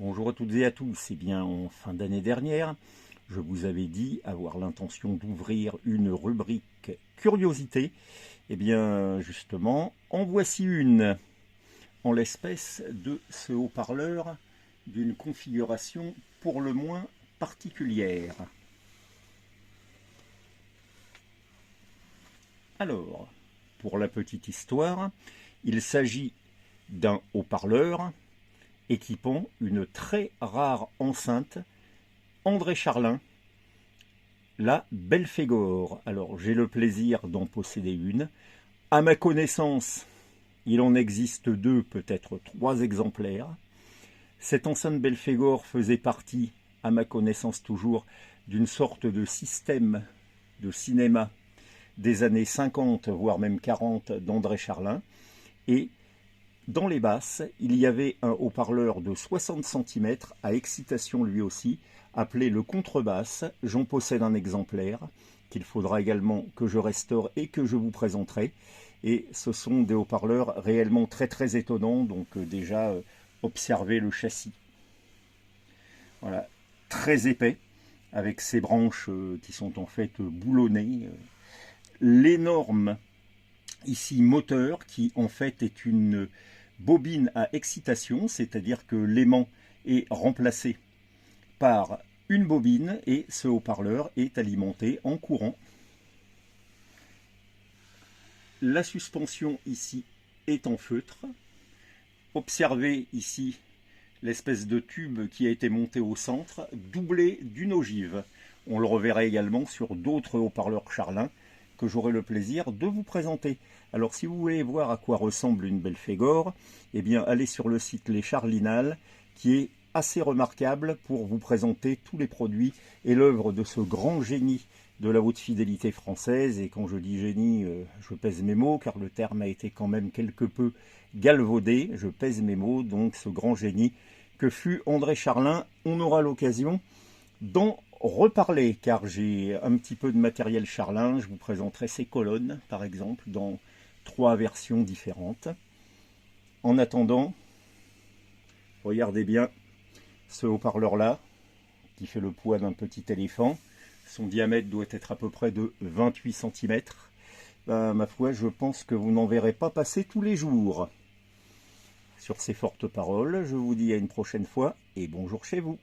Bonjour à toutes et à tous. Eh bien, en fin d'année dernière, je vous avais dit avoir l'intention d'ouvrir une rubrique curiosité. Eh bien, justement, en voici une, en l'espèce de ce haut-parleur d'une configuration pour le moins particulière. Alors, pour la petite histoire, il s'agit d'un haut-parleur équipant une très rare enceinte André Charlin, la Belphégor. Alors, j'ai le plaisir d'en posséder une. À ma connaissance, il en existe deux, peut-être trois exemplaires. Cette enceinte Belphégor faisait partie, à ma connaissance toujours, d'une sorte de système de cinéma des années 50, voire même 40 d'André Charlin. Et dans les basses, il y avait un haut-parleur de 60 cm à excitation lui aussi, appelé le contrebasse. J'en possède un exemplaire qu'il faudra également que je restaure et que je vous présenterai. Et ce sont des haut-parleurs réellement très étonnants, donc déjà observez le châssis. Voilà, très épais, avec ses branches qui sont en fait boulonnées. L'énorme ici moteur qui en fait est une bobine à excitation, c'est-à-dire que l'aimant est remplacé par une bobine et ce haut-parleur est alimenté en courant. La suspension ici est en feutre. Observez ici l'espèce de tube qui a été monté au centre, doublé d'une ogive. On le reverra également sur d'autres haut-parleurs Charlin que j'aurai le plaisir de vous présenter. Alors si vous voulez voir à quoi ressemble une Belphégor, eh bien allez sur le site Les Charlinales qui est assez remarquable pour vous présenter tous les produits et l'œuvre de ce grand génie de la haute fidélité française. Et quand je dis génie, je pèse mes mots car le terme a été quand même quelque peu galvaudé. Je pèse mes mots, donc ce grand génie que fut André Charlin. On aura l'occasion d'en reparler car j'ai un petit peu de matériel Charlin. Je vous présenterai ces colonnes par exemple dans trois versions différentes. En attendant, regardez bien ce haut-parleur là qui fait le poids d'un petit éléphant. Son diamètre doit être à peu près de 28 cm. Ma foi, je pense que vous n'en verrez pas passer tous les jours. Sur ces fortes paroles, je vous dis à une prochaine fois et bonjour chez vous.